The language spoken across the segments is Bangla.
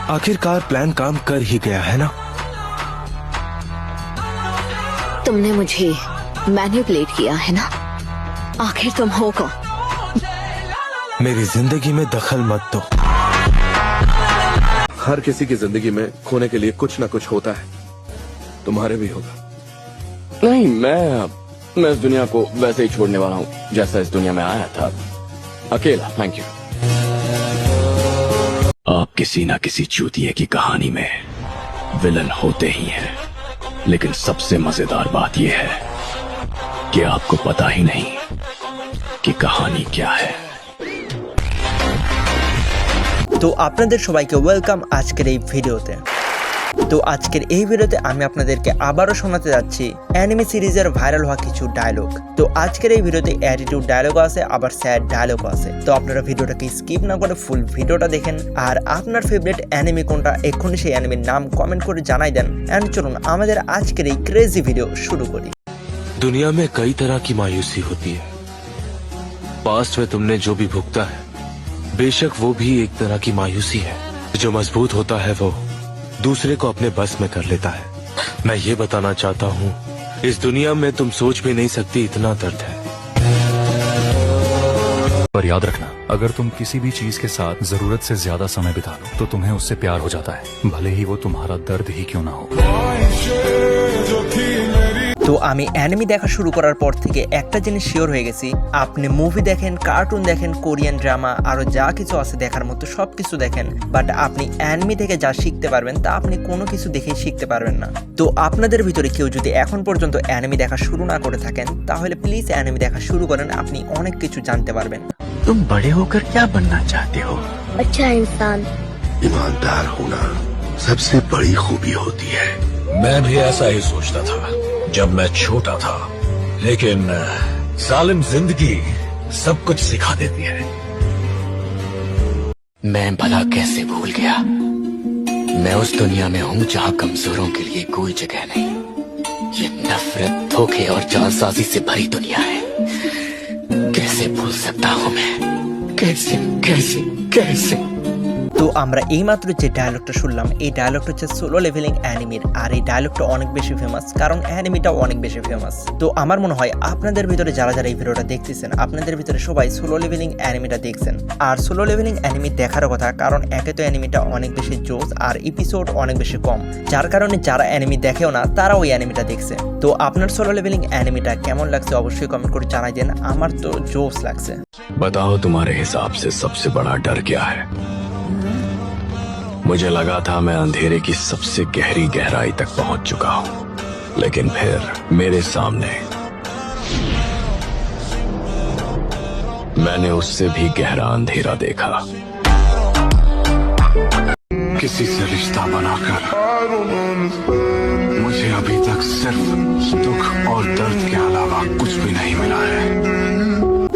आखिरकार प्लान काम कर ही गया है ना। तुमने मुझे मैनिपुलेट किया है ना। आखिर तुम हो कौन? मेरी जिंदगी में दखल मत दो। हर किसी की जिंदगी में खोने के लिए कुछ ना कुछ होता है, तुम्हारे भी होगा। नहीं, मैं इस दुनिया को वैसे ही छोड़ने वाला हूँ जैसा इस दुनिया में आया था, अकेला। Thank you. आप किसी ना किसी चूतिए की कहानी में विलन होते ही हैं, लेकिन सबसे मजेदार बात यह है कि आपको पता ही नहीं कि कहानी क्या है। তো আপনাদের সবাইকে ওয়েলকাম আজকের এই ভিডিওতে। তো আজকের এই ভিডিওতে আমি আপনাদেরকে আবারও শোনাতে যাচ্ছি অ্যানিমে সিরিজের ভাইরাল হওয়া কিছু ডায়লগ। তো আজকের এই ভিডিওতে অ্যাটিটিউড ডায়লগও আছে, আবার স্যাড ডায়লগও আছে। তো আপনারা ভিডিওটাকে স্কিপ না করে ফুল ভিডিওটা দেখেন। আর আপনার ফেভারিট অ্যানিমে কোনটা এক্ষুনি সেই অ্যানিমের নাম কমেন্ট করে জানাই দেন। এন্ড চলুন আমাদের আজকের এই ক্রেজি ভিডিও শুরু করি। दुनिया में कई तरह की मायूसी होती है। पास्ट में तुमने जो भी भुगता है, बेशक वो भी एक तरह की मायूसी है। जो मजबूत होता है वो दूसरे को अपने बस में कर लेता है। मैं ये बताना चाहता हूँ, इस दुनिया में तुम सोच भी नहीं सकती इतना दर्द है। पर याद रखना, अगर तुम किसी भी चीज के साथ जरूरत से ज्यादा समय बिता लो तो तुम्हें उससे प्यार हो जाता है, भले ही वो तुम्हारा दर्द ही क्यों ना हो। তো আমি অ্যানিমে দেখা শুরু করার পর থেকে একটা জিনিস শিওর হয়ে গেছি, আপনি মুভি দেখেন, কার্টুন দেখেন, কোরিয়ান ড্রামা আরো যা কিছু আছে দেখার মতো সবকিছু দেখেন, বাট আপনি অ্যানিমে থেকে যা শিখতে পারবেন তা আপনি কোনো কিছু দেখেই শিখতে পারবেন না। তো আপনাদের ভিতরে কেউ যদি এখন পর্যন্ত অ্যানিমে দেখা শুরু না করে থাকেন তাহলে প্লিজ অ্যানিমে দেখা শুরু করেন, আপনি অনেক কিছু জানতে পারবেন। तुम बड़े होकर क्या बनना चाहते हो? अच्छा इंसान। ईमानदार होना सबसे बड़ी खूबी होती है। मैं भी ऐसा ही सोचता था जब मैं छोटा था, लेकिन जालिम जिंदगी सब कुछ सिखा देती है। मैं भला कैसे भूल गया? मैं उस दुनिया में हूँ जहाँ कमजोरों के लिए कोई जगह नहीं। ये नफरत, धोखे और जालसाजी से भरी दुनिया है। कैसे भूल सकता हूँ मैं? कैसे कैसे कैसे? তো আমরা এইমাত্র যে ডায়লগটা শুনলাম এই ডায়লগটা হচ্ছে সোলো লেভেলিং অ্যানিমের, আর এই ডায়লগটা অনেক বেশি ফেমাস কারণ অ্যানিমেটাও অনেক বেশি ফেমাস। তো আমার মনে হয় আপনাদের ভিতরে যারা যারা এই ভিডিওটা দেখতেছেন আপনাদের ভিতরে সবাই সোলো লেভেলিং অ্যানিমেটা দেখছেন। আর সোলো লেভেলিং অ্যানিমে দেখার কথা, কারণ একে তো অ্যানিমেটা অনেক বেশি জোস আর এপিসোড অনেক বেশি কম, যার কারণে যারা অ্যানিমে দেখেও না তারা ওই অ্যানিমেটা দেখছে। তো আপনার সোলো লেভেলিং অ্যানিমেটা কেমন লাগছে অবশ্যই কমেন্ট করে জানাই দেন। আমার তো জোস লাগছে। बताओ तुम्हारे हिसाब से सबसे बड़ा डर क्या है? मुझे लगा था मैं अंधेरे की सबसे गहरी गहराई तक पहुंच चुका हूं, लेकिन फिर मेरे सामने मैंने उससे भी गहरा अंधेरा देखा। किसी से रिश्ता बनाकर मुझे अभी तक सिर्फ दुख और दर्द के अलावा कुछ भी नहीं मिला है।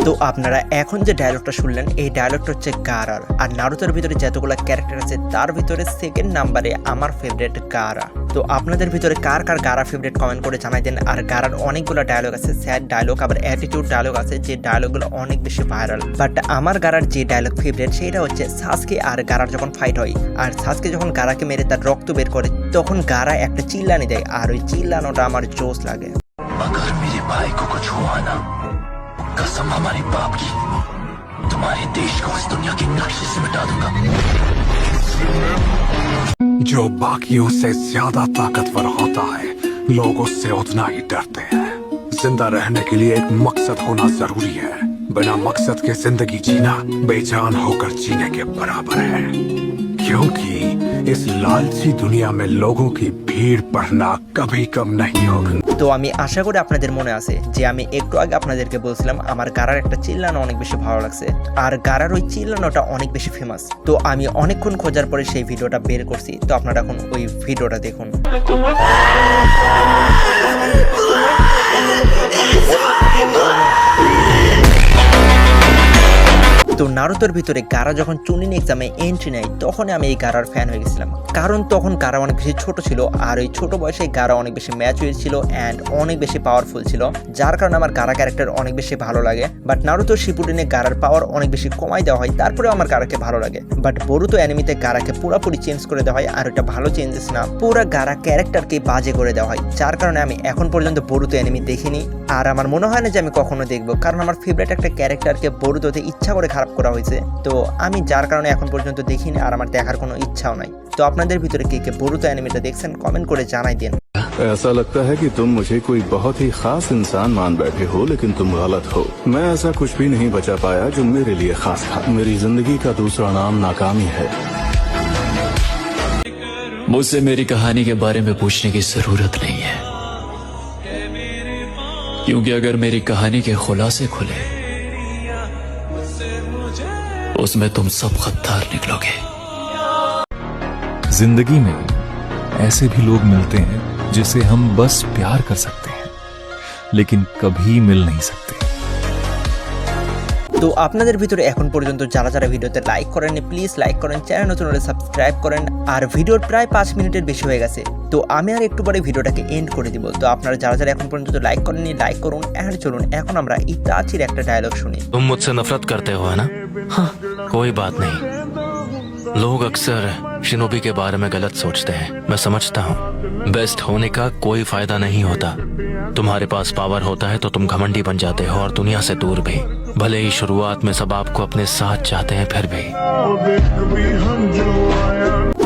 তো আপনারা এখন যে ডায়লগটা শুনলেন এই ডায়লগটা হচ্ছে গারার। আর নারুতোর ভিতরে যতগুলো ক্যারেক্টার আছে তার ভিতরে সেকেন্ড নাম্বারে আমার ফেভারিট গারা। তো আপনাদের ভিতরে কার কার গারা ফেভারিট কমেন্ট করে জানাই দেন। আর গারার অনেকগুলো ডায়লগ আছে, স্যাড ডায়লগ আবার অ্যাটিটিউড ডায়লগ আছে, যে ডায়লগগুলো অনেক বেশি ভাইরাল। বাট আমার গারার যে ডায়লগ ফেভারিট সেটা হচ্ছে সাসকে আর গারার যখন ফাইট হয়, আর সাসকে যখন গারাকে মেরে তার রক্ত বের করে তখন গারা একটা চিল্লানি দেয়, আর ওই চিল্লানোটা আমার জোস লাগে। अगर मेरे भाई को कुछ हुआ ना, कसम हमारे बाप की, तुम्हारे देश को इस दुनिया के नक्शे से मिटा दूंगा। जो बाकियों से ज्यादा ताकतवर होता है लोग उससे उतना ही डरते हैं। जिंदा रहने के लिए एक मकसद होना जरूरी है, बिना मकसद के जिंदगी जीना बेजान होकर जीने के बराबर है, क्योंकि इस लालची दुनिया में लोगों की भीड़ बढ़ना कभी कम नहीं होगा। তো আমি আশা করি আপনাদের মনে আছে যে আমি একটু আগে আপনাদেরকে বলছিলাম আমার গারার একটা চিল্লানো অনেক বেশি ভালো লাগছে, আর গারার ওই চিল্লানোটা অনেক বেশি ফেমাস। তো আমি অনেকক্ষণ খোঁজার পরে সেই ভিডিওটা বের করছি, তো আপনারা এখন ওই ভিডিওটা দেখুন। তো তো নারুতোর ভিতরে গারা যখন চুনিন এক্সামে এন্ট্রি নেয় তখন আমি এই গারার ফ্যান হয়ে গেছিলাম, কারণ তখন গারা অনেক বেশি ছোট ছিল আর এই ছোট বয়সে গারা অনেক বেশি ম্যাচুয়ার ছিল অ্যান্ড অনেক বেশি পাওয়ারফুল ছিল, যার কারণে আমার গারা ক্যারেক্টার অনেক বেশি ভালো লাগে। বাট নারুতো শিপুডেনে গারার পাওয়ার অনেক বেশি কমাই দেওয়া হয়, তারপরেও আমার গারাকে ভালো লাগে। বাট বরুতো অ্যানিমিতে গারাকে পুরোপুরি চেঞ্জ করে দেওয়া হয়, আর এটা ভালো চেঞ্জেস না, পুরা গারা ক্যারেক্টারকে বাজে করে দেওয়া হয়, যার কারণে আমি এখন পর্যন্ত বরুতো অ্যানিমি দেখিনি আর আমার মনে হয় না যে আমি কখনো দেখবো, কারণ আমার ফেভারিট একটা ক্যারেক্টারকে বরুতোতে ইচ্ছা করে খারাপ করা হয়েছে। তো আমি যার কারণে এখন পর্যন্ত দেখিনি আর আমার দেখার কোনো ইচ্ছাও নাই। তো আপনাদের ভিতরে কে কে বরুতো অ্যানিমেটা দেখছেন কমেন্ট করে জানাই দিন। ऐसा लगता है कि तुम मुझे कोई बहुत ही खास इंसान मान बैठे हो, लेकिन तुम गलत हो। मैं ऐसा कुछ भी नहीं बचा पाया जो मेरे लिए खास था। मेरी जिंदगी का दूसरा नाम नाकामी है। मुझसे मेरी कहानी के बारे में पूछने की जरूरत नहीं है, क्योंकि अगर मेरी कहानी के खुलासे खुले उसमें तुम सब गद्दार निकलोगे। जिंदगी में ऐसे भी लोग मिलते हैं जिसे हम बस प्यार कर सकते हैं, लेकिन कभी मिल नहीं सकते। তো আপনাদের ভিতরে এখন পর্যন্ত যারা যারা ভিডিওতে লাইক করেননি প্লিজ লাইক করেন, চ্যানেল নতুন হলে সাবস্ক্রাইব করেন। আর ভিডিওর প্রায় 5 মিনিটের বেশি হয়ে গেছে, তো আমি আর একটু পরে ভিডিওটাকে এন্ড করে দিব। তো আপনারা যারা যারা এখন পর্যন্ত লাইক করেননি লাইক করুন। এন্ড চলুন এখন আমরা ইতাচির একটা ডায়লগ শুনি। तुम मुझसे नफरत करते हो है ना? हाँ, कोई बात नहीं। लोग अक्सर शिनोबी के बारे में गलत सोचते हैं, मैं समझता हूँ। बेस्ट होने का कोई फायदा नहीं होता। तुम्हारे पास पावर होता है तो तुम घमंडी बन जाते हो और दुनिया से दूर भी। भले ही शुरुआत में सब आपको अपने साथ चाहते हैं, फिर भी।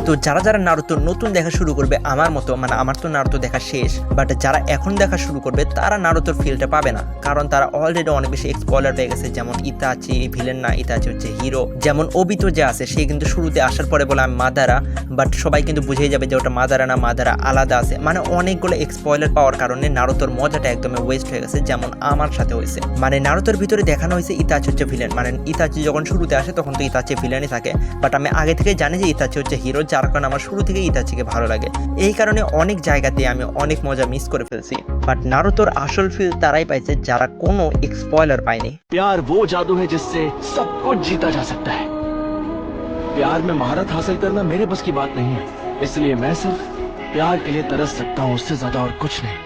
তো যারা যারা নারুতো নতুন দেখা শুরু করবে আমার মতো, মানে আমার তো নারুতো দেখা শেষ, বাট যারা এখন দেখা শুরু করবে তারা নারুতোর ফিলটা পাবে না, কারণ তারা অলরেডি অনেক বেশি এক্সপয়লার পেয়ে গেছে। যেমন ইতাচি ভিলেন না, ইতাচি হচ্ছে হিরো। যেমন ওবিতো যে আছে সে কিন্তু শুরুতে আসার পরে বলে আমি মাদারা, বাট সবাই কিন্তু বুঝেই যাবে যে ওটা মাদারা না, মাদারা আলাদা আছে। মানে অনেকগুলো এক্সপয়লার পাওয়ার কারণে নারুতোর মজাটা একদমই ওয়েস্ট হয়ে গেছে, যেমন আমার সাথে হয়েছে। মানে নারুতোর ভিতরে দেখানো হয়েছে ইতাচি হচ্ছে ভিলেন, মানে ইতাচি যখন শুরুতে আসে তখন তো ইতাচি ভিলেনই থাকে, বাট আমি আগে থেকে জানি যে ইতাচি হচ্ছে হিরো, যার কারণে আমার শুরু থেকে ইতাচিকে ভালো লাগে। এই কারণে অনেক জায়গাতে আমি অনেক মজা মিস করে ফেলছি। বাট নারুতোর আসল ফিল তারাই পাইছে যারা কোনো এক্সপয়লার পায়নি। प्यार वो जादू है जिससे सब कुछ जीता जा सकता है। प्यार में महारत हासिल करना मेरे बस की बात नहीं है, इसलिए मैं सिर्फ प्यार के लिए तरस सकता हूँ, उससे ज्यादा और कुछ नहीं।